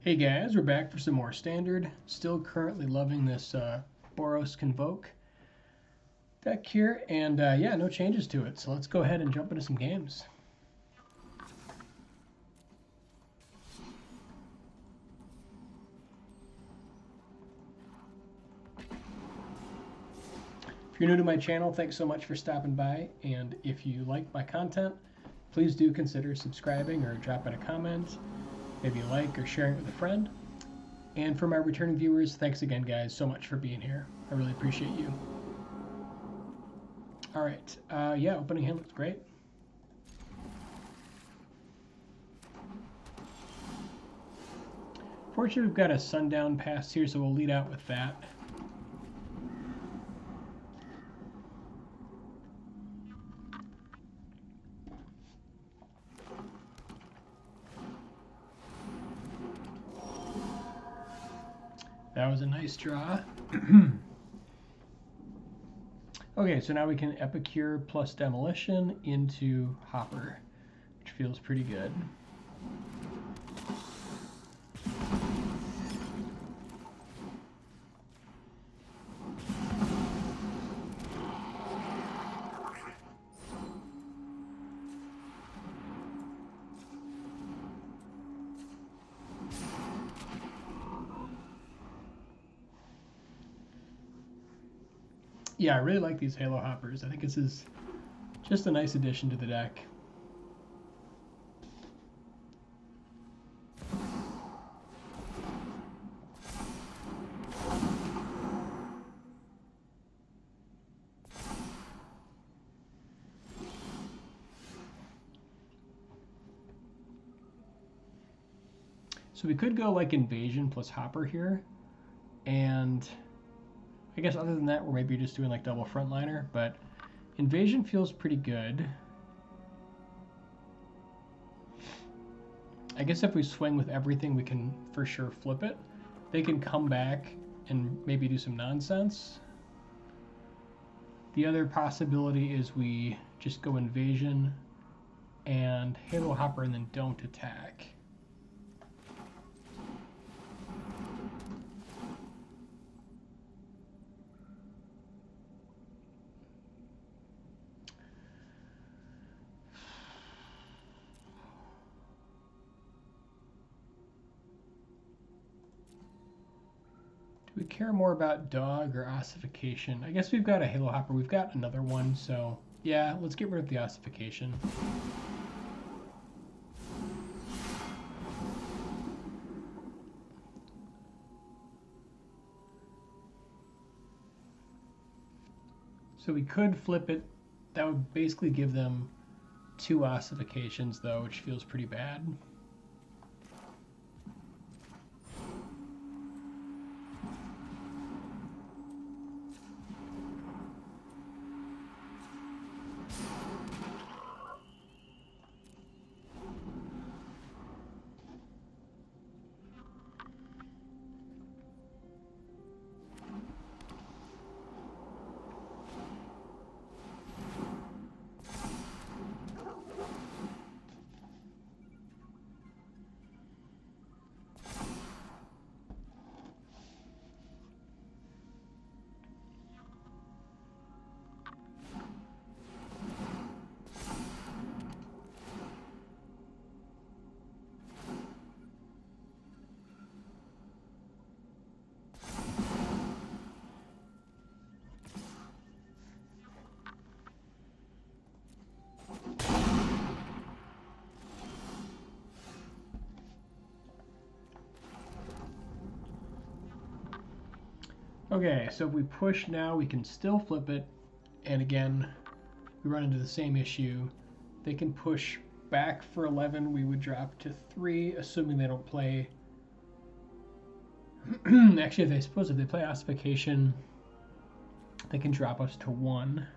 Hey guys, we're back for some more Standard. Still currently loving this Boros Convoke deck here, and yeah, no changes to it. So let's go ahead and jump into some games. If you're new to my channel, thanks so much for stopping by, and if you like my content, please do consider subscribing or dropping a comment, maybe like or sharing it with a friend. And for my returning viewers, thanks again, guys, so much for being here. I really appreciate you. All right, yeah, opening hand looks great. Fortunately, we've got a Sundown pass here, so we'll lead out with that. That was a nice draw. Okay, so now we can Epicure plus Demolition into Hopper, which feels pretty good. Yeah, I really like these Halo Hoppers. I think this is just a nice addition to the deck. So we could go like Invasion plus Hopper here, and I guess other than that, we're maybe just doing like double frontliner, but Invasion feels pretty good. I guess if we swing with everything, we can for sure flip it. They can come back and maybe do some nonsense. The other possibility is we just go Invasion and Halo Hopper and then don't attack. We care more about dog or ossification. I guess we've got a Halo Hopper. We've got another one, so yeah, let's get rid of the ossification. So we could flip it. That would basically give them 2 ossifications, though, which feels pretty bad. Okay, so if we push now, we can still flip it, and again, we run into the same issue. They can push back for 11, we would drop to 3, assuming they don't play. Actually, if they play ossification, they can drop us to 1.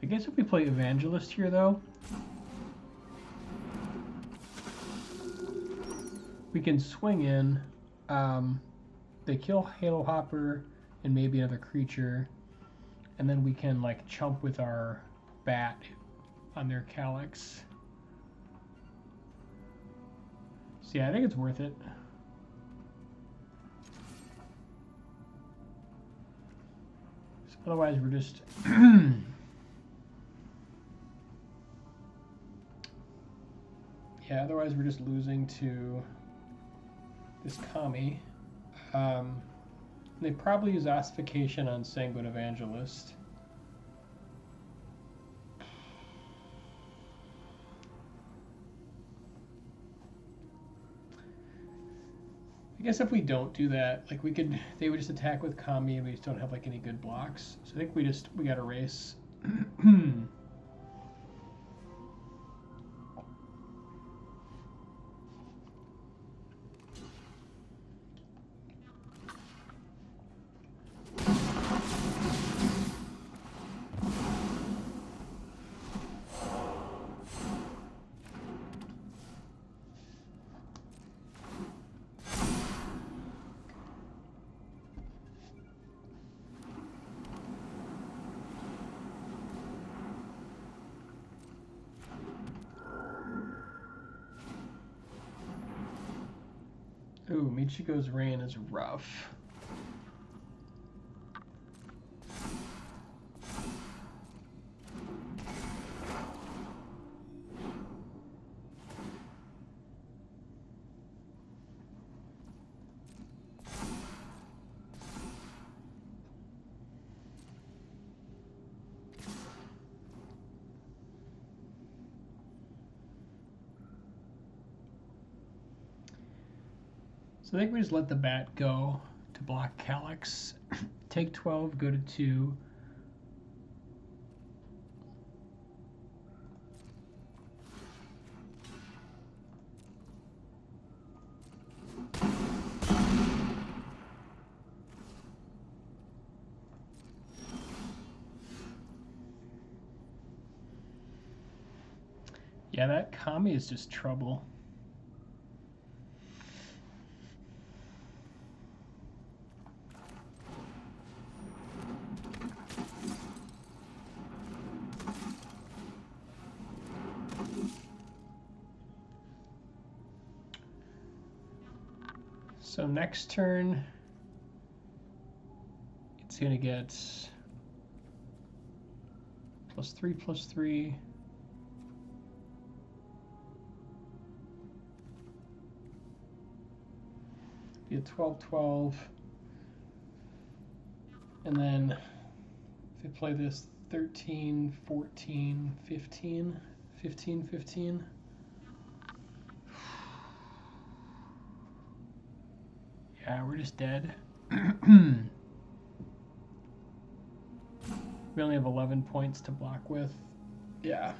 I guess if we play Evangelist here, though, we can swing in. They kill Halo Hopper and maybe another creature. and then we can like chump with our bat on their Calyx. So yeah, I think it's worth it. Otherwise, we're just yeah. Otherwise, we're just losing to this Kami. They probably use Ossification on Sanguine Evangelist. I guess if we don't do that, like they would just attack with Kami and we just don't have like any good blocks. So I think we got to race. Ooh, Michiko's Rain is rough. So I think we just let the bat go to block Calyx. Take 12, go to 2. Yeah, that Kami is just trouble. So next turn, it's going to get +3/+3. Be a 12/12. And then if I play this 13, 14, 15, 15, 15. Yeah, we're just dead. We only have 11 points to block with. Yeah.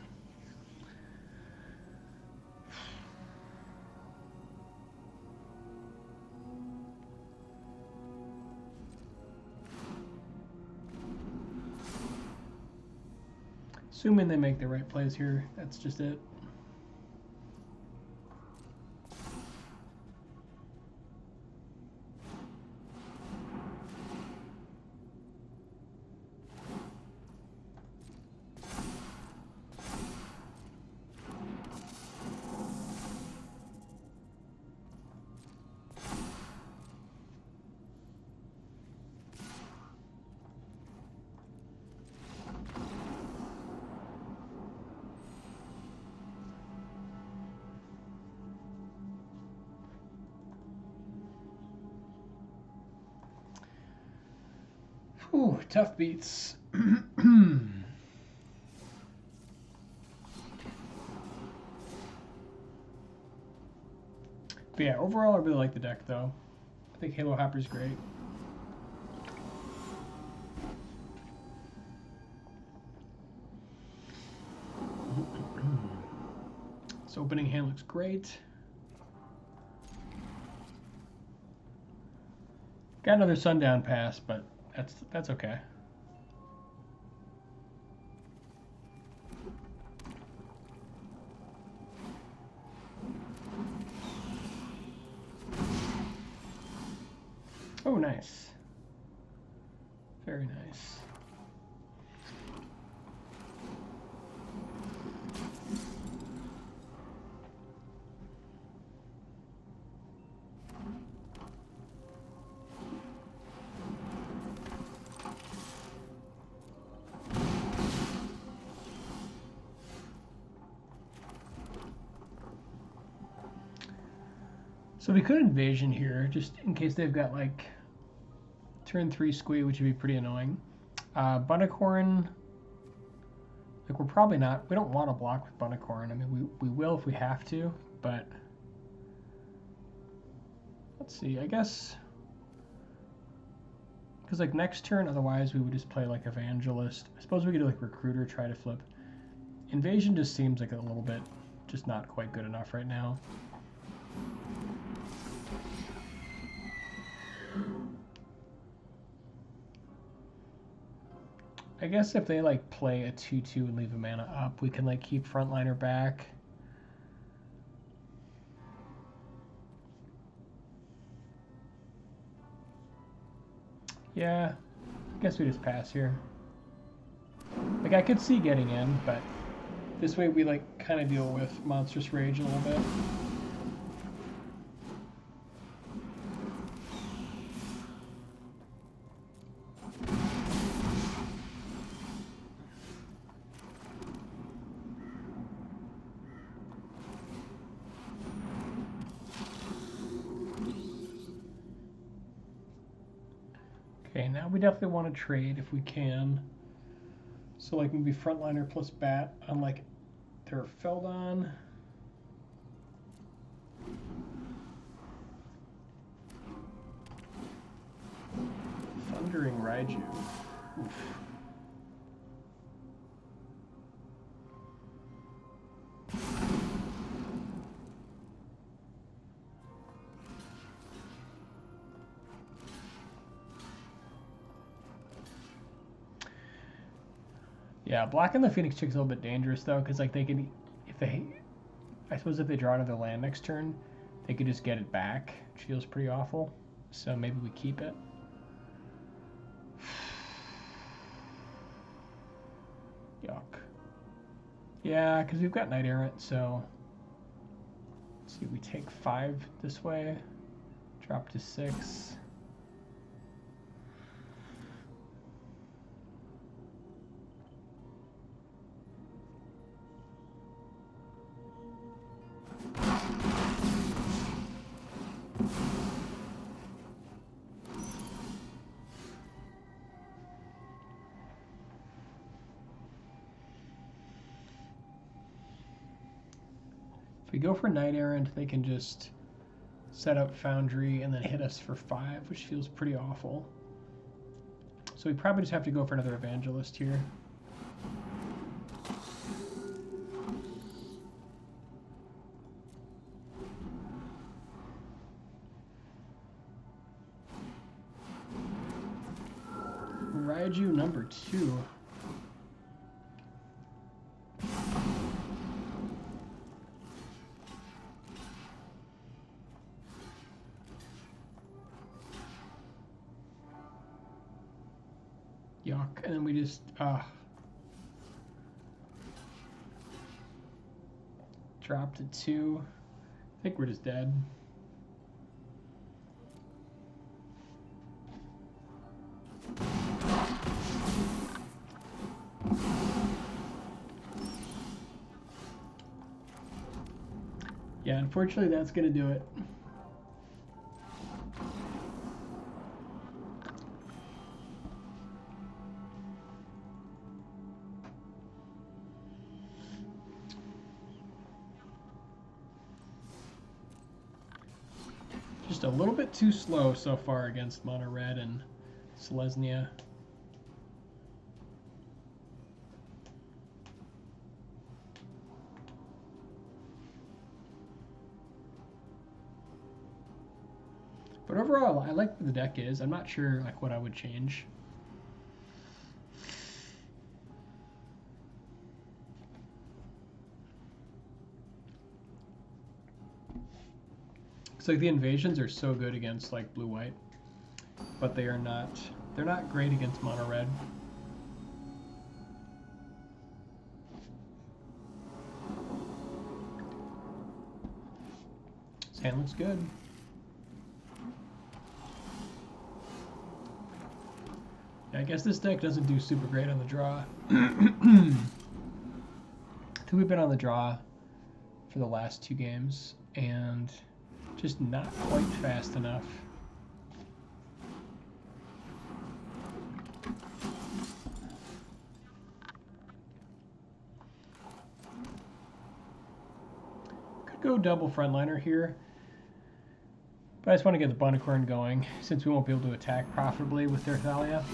Assuming they make the right plays here, that's just it. Ooh, tough beats. But yeah, overall I really like the deck though. I think Halo Hopper's great. This opening hand looks great. Got another Sundown pass, but that's okay. Oh, nice. Very nice. So we could invasion here, just in case they've got like turn 3 squee, which would be pretty annoying. Bunnicorn, like we're probably not, we don't want to block with Bunnicorn. I mean, we will if we have to, but let's see, I guess, because like next turn, otherwise we would just play like Evangelist. I suppose we could do like Recruiter, try to flip. Invasion just seems like a little bit, just not quite good enough right now. I guess if they like play a 2/2 and leave a mana up, we can like keep Frontliner back. Yeah, I guess we just pass here. Like I could see getting in, but this way we like kind of deal with Monstrous Rage a little bit. Okay, now we definitely want to trade if we can. So like maybe Frontliner plus Bat on like their Feldon. Thundering Raiju. Oof. Yeah, blocking the Phoenix Chick's a little bit dangerous though, because like they could, if they, I suppose if they draw another land next turn, they could just get it back, which feels pretty awful. So maybe we keep it. Yuck. Yeah, because we've got Knight Errant, so let's see, we take 5 this way, drop to 6. If we go for Knight Errant, they can just set up Foundry and then hit us for 5, which feels pretty awful. So we probably just have to go for another Evangelist here. Raiju number 2. Yuck, and then we just, drop to 2. I think we're just dead. Yeah, unfortunately that's gonna do it. Just a little bit too slow so far against Mono Red and Selesnya. But overall, I like what the deck is. I'm not sure like what I would change. It's like the invasions are so good against like blue-white, but they are not. They're not great against mono red. This hand looks good. I guess this deck doesn't do super great on the draw. I think we've been on the draw for the last 2 games, and Just not quite fast enough. Could go double frontliner here. But I just want to get the Bunnicorn going, since we won't be able to attack profitably with their Thalia.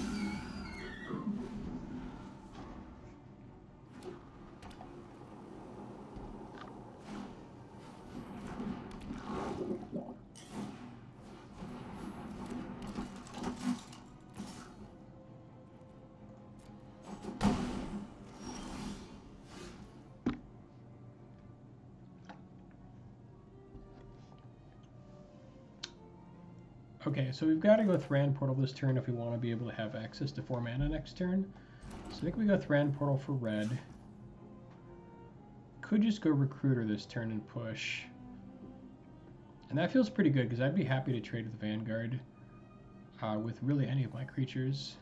Okay, so we've got to go Thran Portal this turn if we want to be able to have access to 4 mana next turn. So I think we go Thran Portal for red. Could just go Recruiter this turn and push. And that feels pretty good, because I'd be happy to trade with Vanguard with really any of my creatures.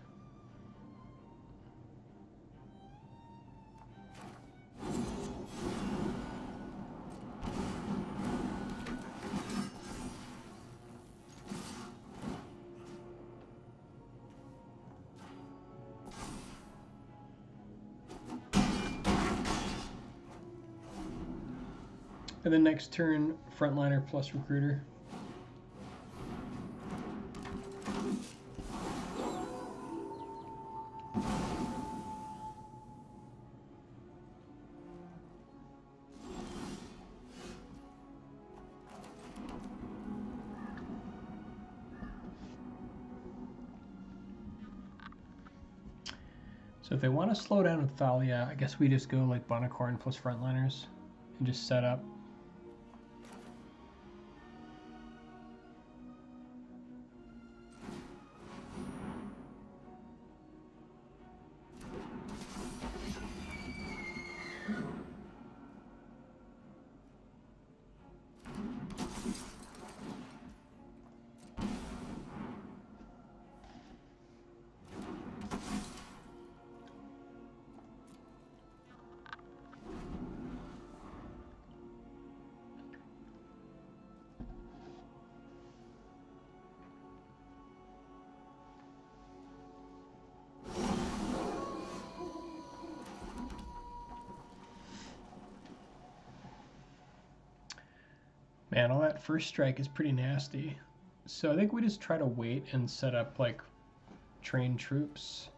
And then next turn, Frontliner plus Recruiter. So if they want to slow down with Thalia, I guess we just go like Bunnicorn plus Frontliners and just set up. Man, all that first strike is pretty nasty. So I think we just try to wait and set up like trained troops.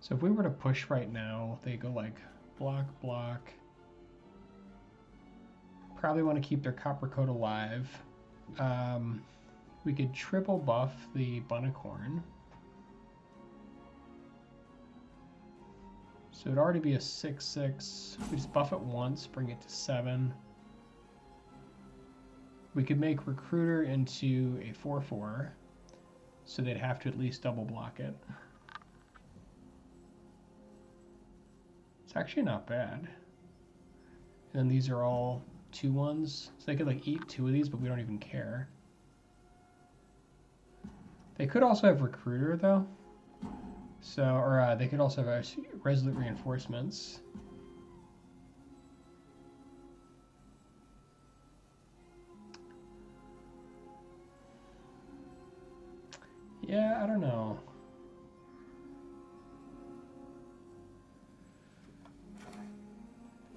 So if we were to push right now, they go like block, block. Probably want to keep their Copper Coat alive. We could triple buff the Bunnicorn. So it'd already be a 6/6. We just buff it once, bring it to 7. We could make Recruiter into a 4/4, so they'd have to at least double block it. It's actually not bad. And then these are all 2/1s, so they could like eat 2 of these, but we don't even care. They could also have Recruiter though. So, or they could also have Resolute Reinforcements. Yeah, I don't know.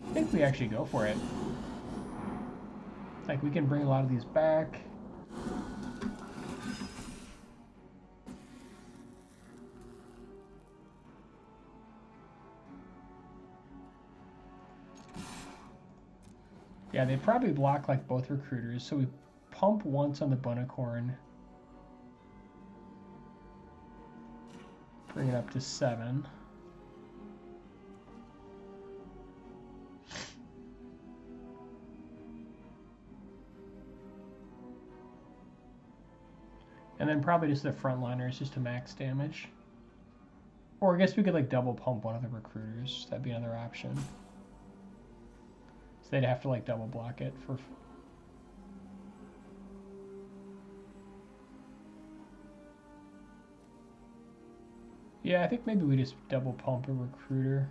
I think we actually go for it. Like, we can bring a lot of these back. Yeah, they probably block like both Recruiters, so we pump once on the Bunnicorn. Bring it up to 7. And then probably just the Frontliners just to max damage. Or I guess we could like double pump one of the Recruiters. That'd be another option. So they'd have to like double block it for... Yeah, I think maybe we just double pump a Recruiter.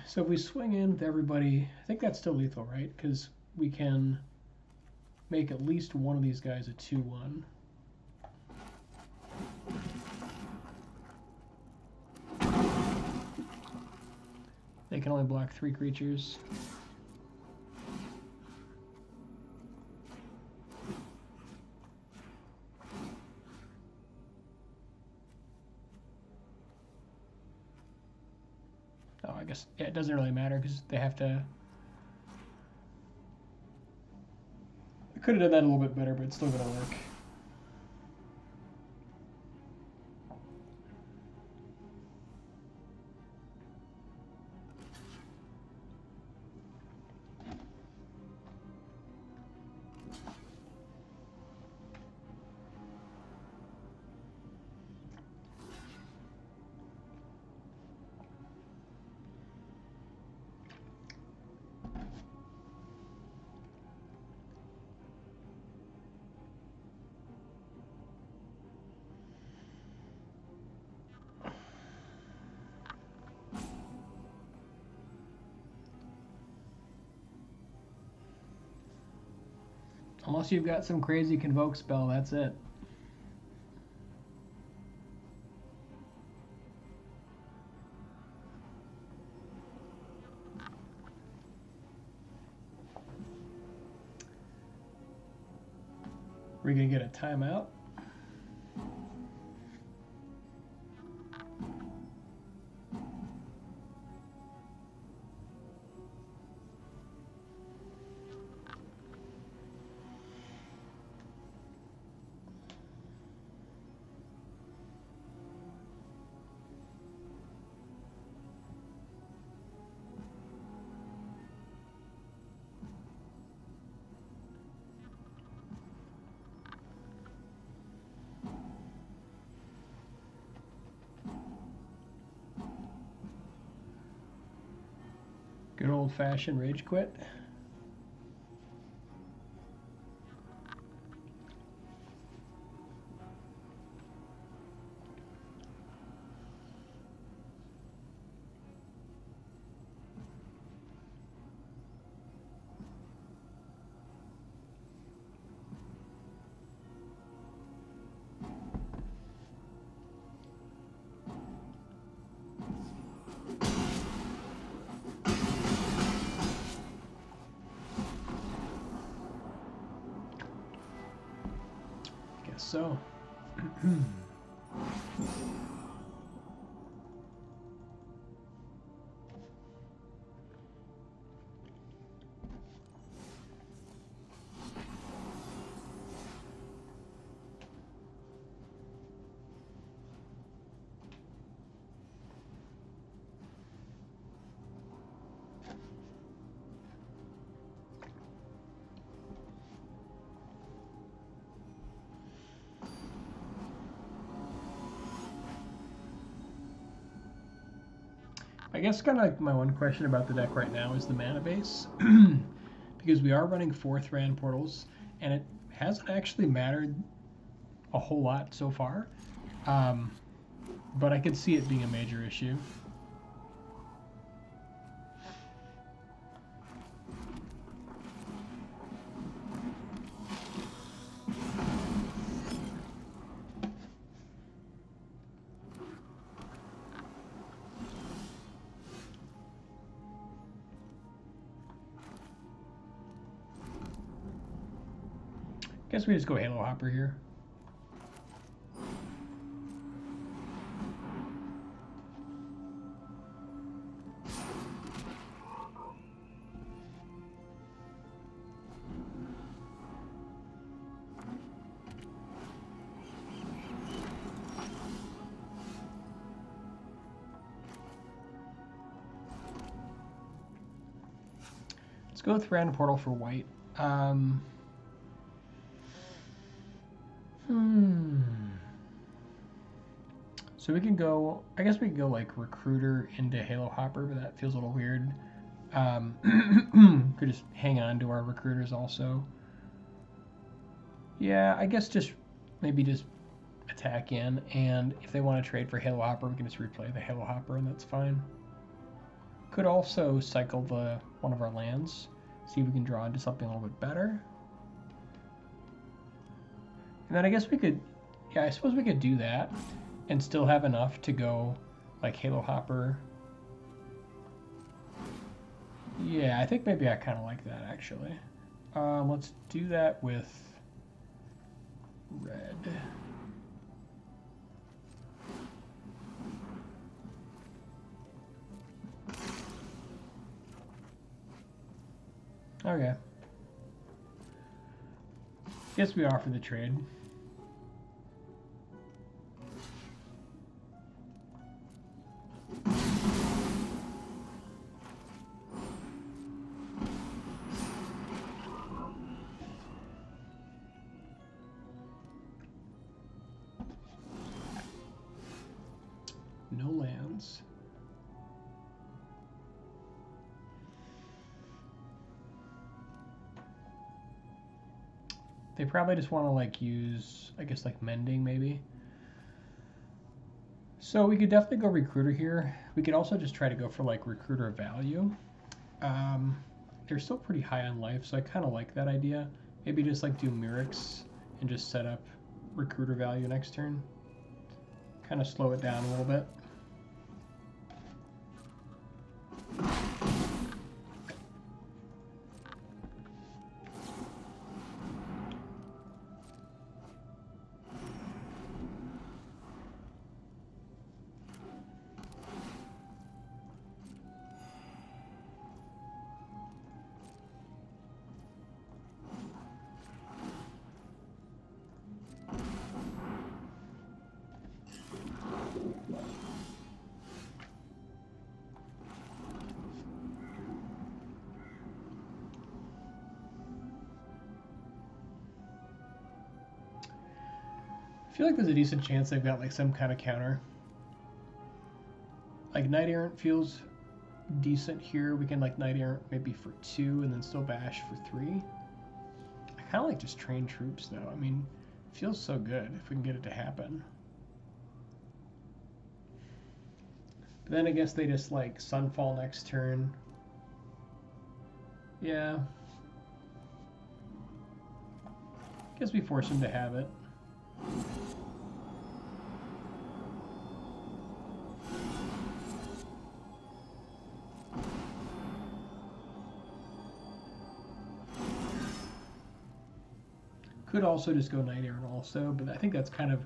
So if we swing in with everybody, I think that's still lethal, right? Because we can make at least one of these guys a 2/1. They can only block 3 creatures. Oh, I guess yeah, it doesn't really matter because they have to. I could have done that a little bit better, but it's still gonna work. Unless you've got some crazy Convoke spell, that's it. We're gonna get a timeout. Good old-fashioned rage quit. So I guess kind of like my one question about the deck right now is the mana base. Because we are running 4th-ran portals, and it hasn't actually mattered a whole lot so far. But I could see it being a major issue. Guess we just go Halo Hopper here. Let's go with Random Portal for white. So we can go, I guess we can go like Recruiter into Halo Hopper, but that feels a little weird. Could just hang on to our Recruiters also. Yeah, I guess just maybe just attack in, and if they want to trade for Halo Hopper, we can just replay the Halo Hopper, and that's fine. Could also cycle one of our lands, see if we can draw into something a little bit better. And then I guess we could, yeah, I suppose we could do that and still have enough to go like Halo Hopper. Yeah, I think maybe I kind of like that actually. Let's do that with red. Okay. Guess we offer the trade. No lands. They probably just want to like use, I guess, like mending maybe. So we could definitely go recruiter here. We could also just try to go for like recruiter value. They're still pretty high on life, so I kind of like that idea. Maybe just like do Mirrex and just set up recruiter value next turn. Kind of slow it down a little bit. I feel like there's a decent chance they've got like some kind of counter. Like Knight Errant feels decent here. We can like Knight Errant maybe for 2 and then still bash for 3. I kind of like just train troops though. I mean, it feels so good if we can get it to happen. But then I guess they just like Sunfall next turn. Yeah. Guess we force him to have it. Could also just go Knight Errant also, but I think that's kind of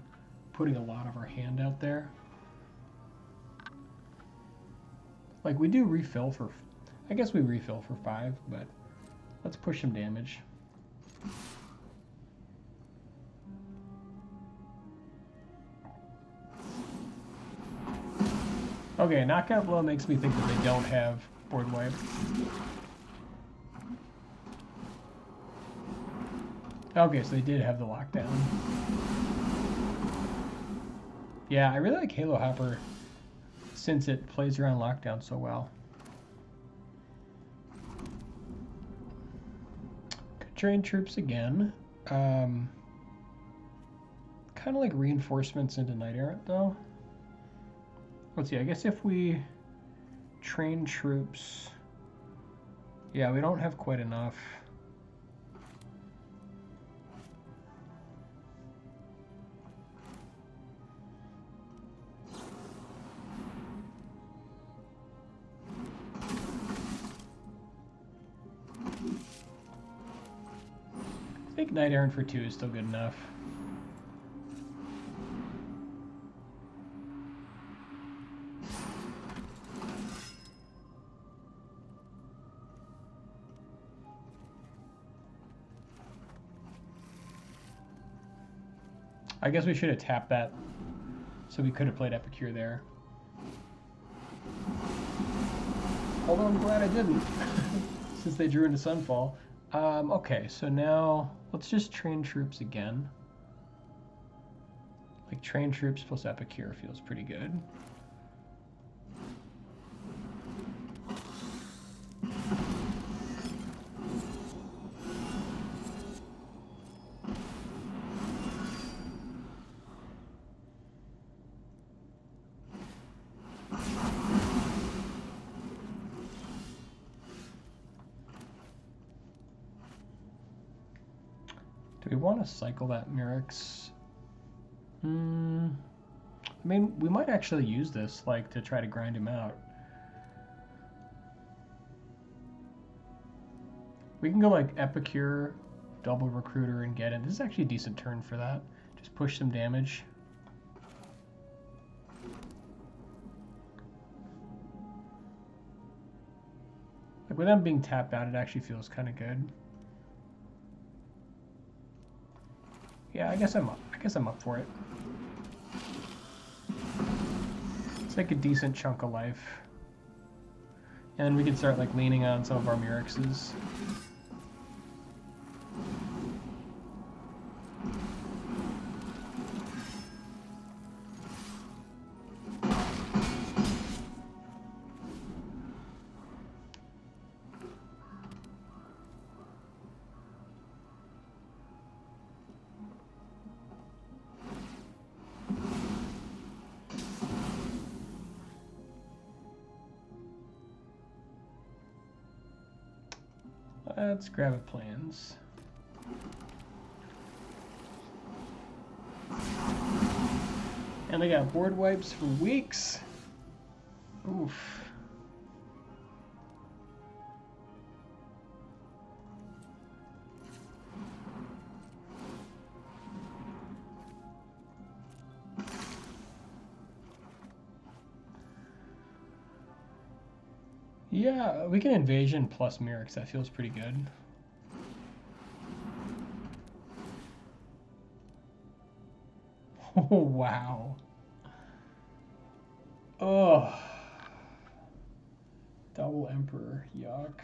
putting a lot of our hand out there. Like we do refill for, I guess we refill for 5, but let's push some damage. Okay, knockout blow makes me think that they don't have board wipe. Okay, so they did have the lockdown. Yeah, I really like Halo Hopper since it plays around lockdown so well. Could train troops again. Kind of like reinforcements into Knight Errant though. Let's see, I guess if we train troops, yeah, we don't have quite enough. I think Knight Errant for 2 is still good enough. I guess we should have tapped that, so we could have played Epicure there. Although I'm glad I didn't, since they drew into Sunfall. Okay, so now let's just train troops again. Like train troops plus Epicure feels pretty good. Do we want to cycle that Murex? I mean, we might actually use this, like, to try to grind him out. We can go, like, Epicure, double Recruiter, and get it. This is actually a decent turn for that. Just push some damage. Like, with them being tapped out, it actually feels kind of good. Yeah, I guess I'm up for it. It's like a decent chunk of life. And then we can start like leaning on some of our Murexes. Let's grab a plans. And they got board wipes for weeks. Oof. Yeah, we can Invasion plus Murex. That feels pretty good. Oh, wow. Oh. Double Emperor. Yuck.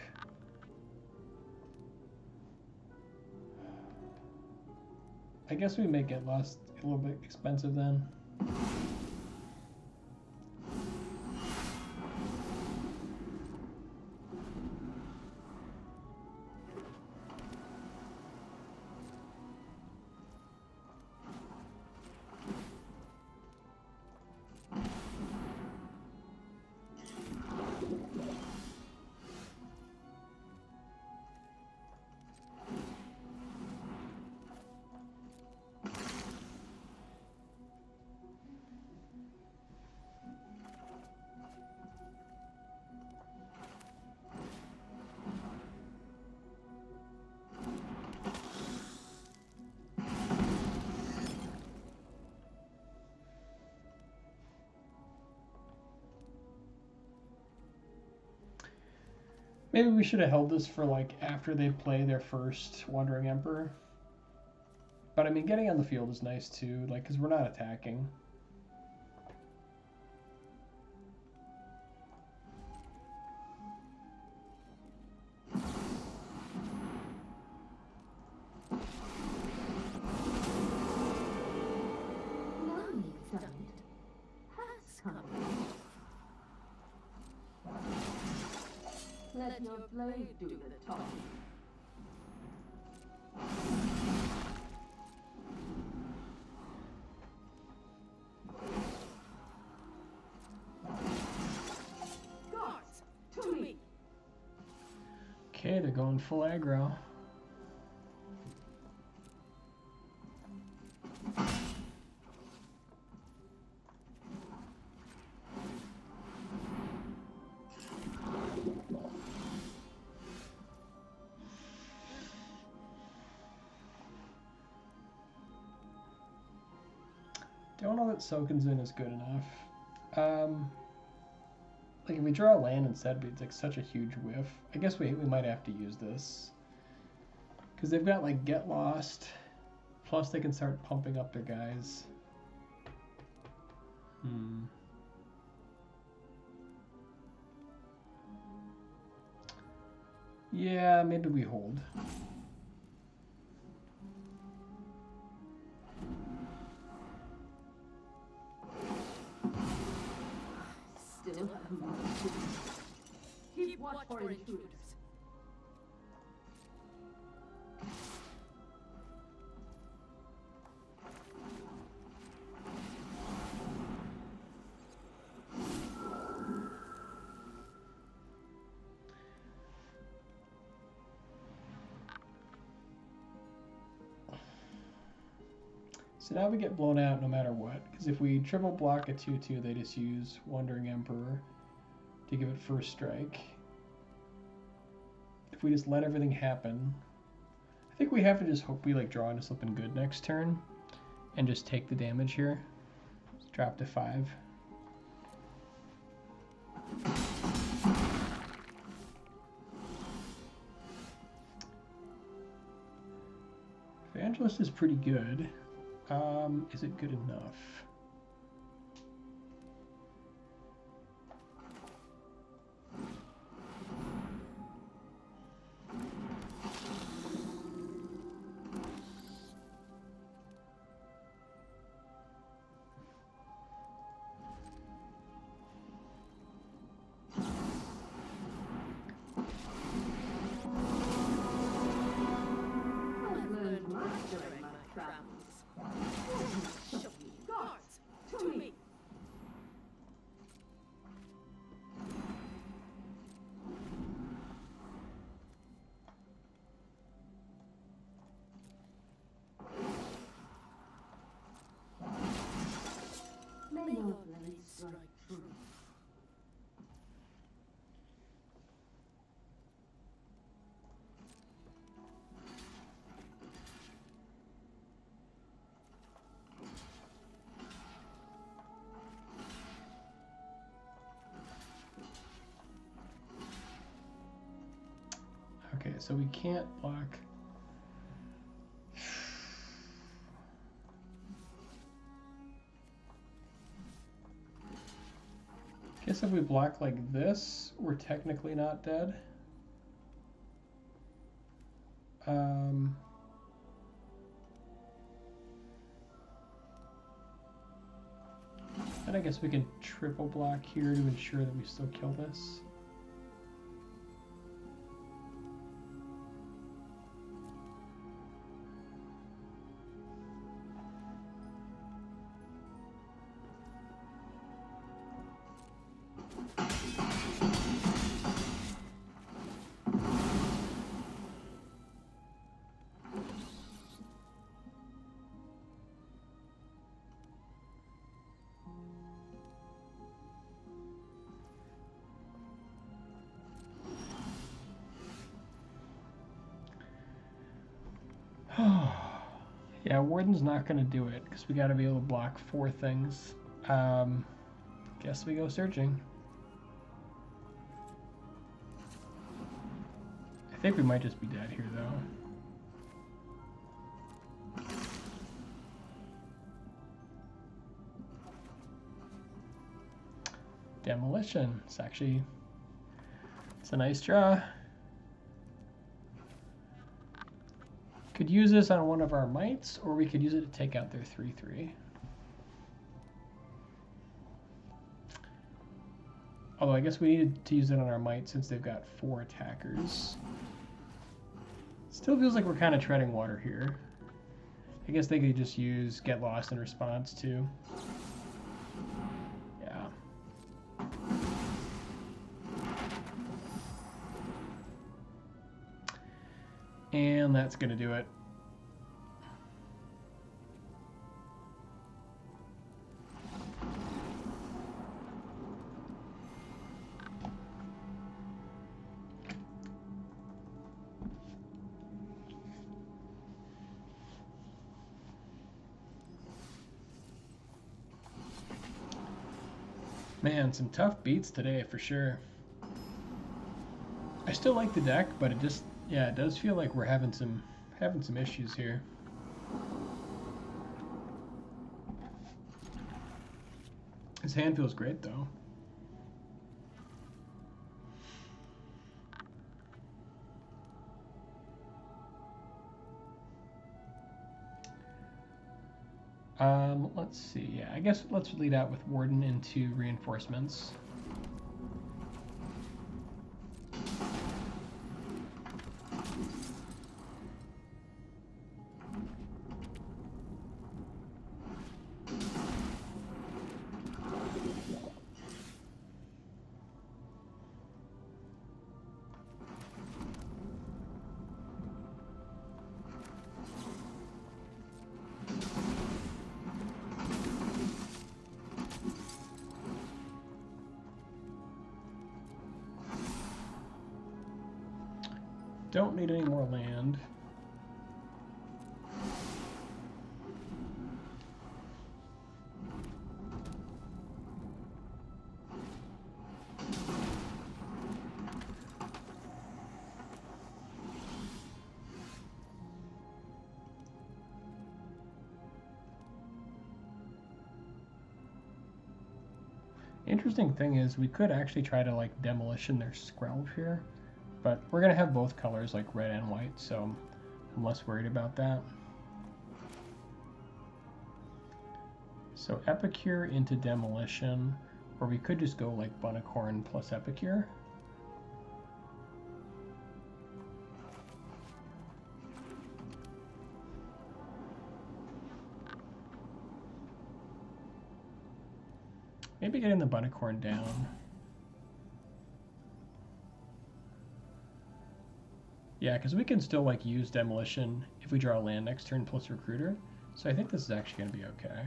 I guess we make it less, a little bit expensive then. Maybe we should have held this for like after they play their first Wandering Emperor. But I mean, getting on the field is nice too, like, because we're not attacking. Let your blade do the talking. Guards, to me. Okay, they're going full aggro. Don't know that Soakin's in is good enough. Like if we draw a land instead, it's like such a huge whiff. I guess we might have to use this. Because they've got like Get Lost, plus they can start pumping up their guys. Yeah, maybe we hold. Still have more to do. Keep watch for intruders. So now we get blown out no matter what, because if we triple block a 2/2, they just use Wandering Emperor to give it first strike. If we just let everything happen, I think we have to just hope we like draw into something good next turn and just take the damage here. Let's drop to 5. Evangelist is pretty good. Is it good enough? I've learned much during my travels. Show me guards to me. May your blade strike true. Okay, so we can't block. Guess if we block like this, we're technically not dead. And I guess we can triple block here to ensure that we still kill this. Yeah, Warden's not going to do it because we got to be able to block 4 things. Guess we go searching. I think we might just be dead here though. Demolition. It's a nice draw. Could use this on one of our mites, or we could use it to take out their 3/3. Although I guess we needed to use it on our mite since they've got 4 attackers. Still feels like we're kind of treading water here. I guess they could just use Get Lost in response too. Yeah. And that's going to do it. Man, some tough beats today for sure. I still like the deck, but it just, yeah, it does feel like we're having some issues here. His hand feels great though. Let's see. Yeah, I guess let's lead out with Warden into reinforcements. Don't need any more land. Interesting thing is we could actually try to like demolition their Skrelv here, but we're gonna have both colors like red and white, so I'm less worried about that. So Epicure into demolition, or we could just go like Bunicorn plus Epicure. Maybe getting the Bunicorn down. Yeah, because we can still like use demolition if we draw land next turn plus recruiter. So I think this is actually going to be okay.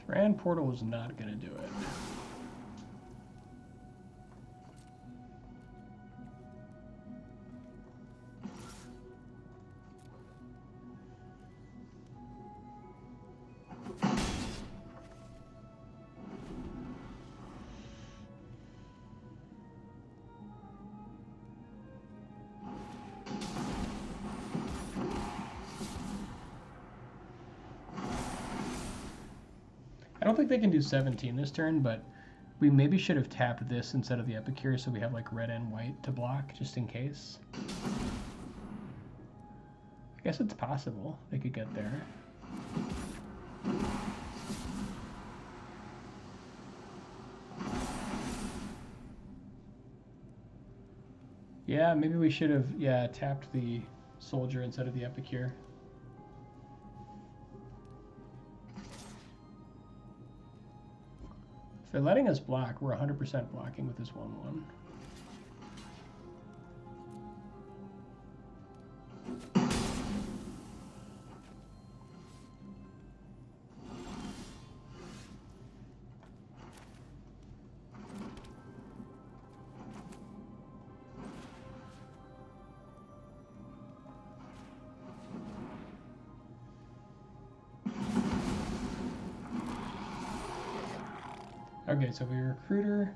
Grand Portal is not going to do it. I don't think they can do 17 this turn, but we maybe should have tapped this instead of the Epicure so we have like red and white to block just in case. I guess it's possible they could get there. Yeah, maybe we should have, tapped the Soldier instead of the Epicure. If they're letting us block, we're 100% blocking with this 1/1. Okay, so we recruiter.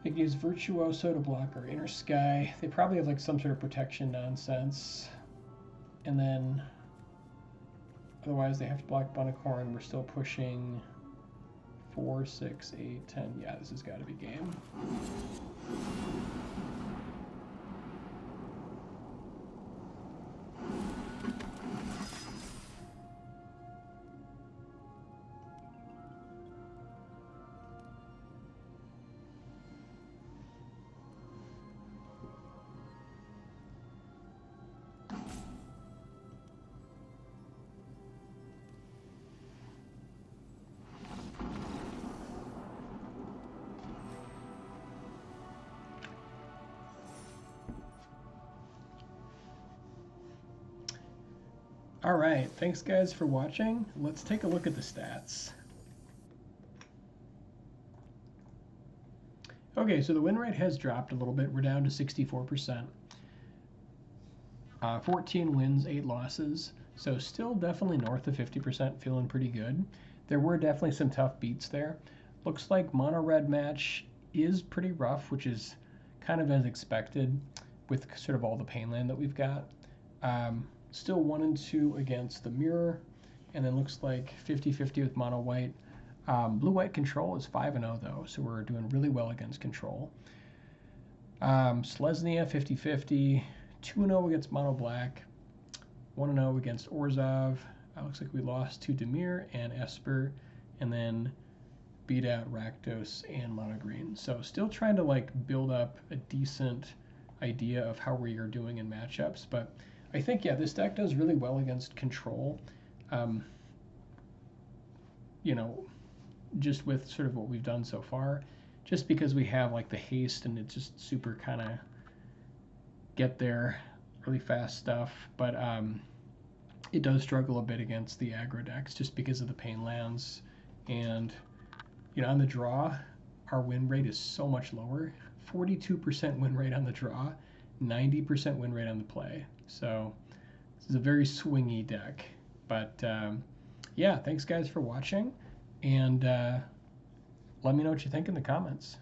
It gives Virtuoso to block our Inner Sky. They probably have like some sort of protection nonsense. And then otherwise they have to block Bunicorn. We're still pushing 4, 6, 8, 10. Yeah, this has got to be game. All right, thanks guys for watching. Let's take a look at the stats. Okay, so the win rate has dropped a little bit. We're down to 64%. 14 wins, 8 losses. So still definitely north of 50%, feeling pretty good. There were definitely some tough beats there. Looks like mono red match is pretty rough, which is kind of as expected with sort of all the pain land that we've got. Still 1 and 2 against the mirror, and then looks like 50-50 with mono white. Blue-white control is 5-0 though, so we're doing really well against control. Selesnya 50-50, 2-0 against mono black, 1-0 against Orzhov. Looks like we lost to Demir and Esper. and then beat out Rakdos and Mono Green. So still trying to like build up a decent idea of how we are doing in matchups, but I think, yeah, this deck does really well against control. You know, just with sort of what we've done so far, just because we have like the haste and it's just super kind of get there really fast stuff, but it does struggle a bit against the aggro decks just because of the pain lands. And you know, on the draw, our win rate is so much lower. 42% win rate on the draw, 90% win rate on the play. So this is a very swingy deck. But yeah, thanks guys for watching, and let me know what you think in the comments.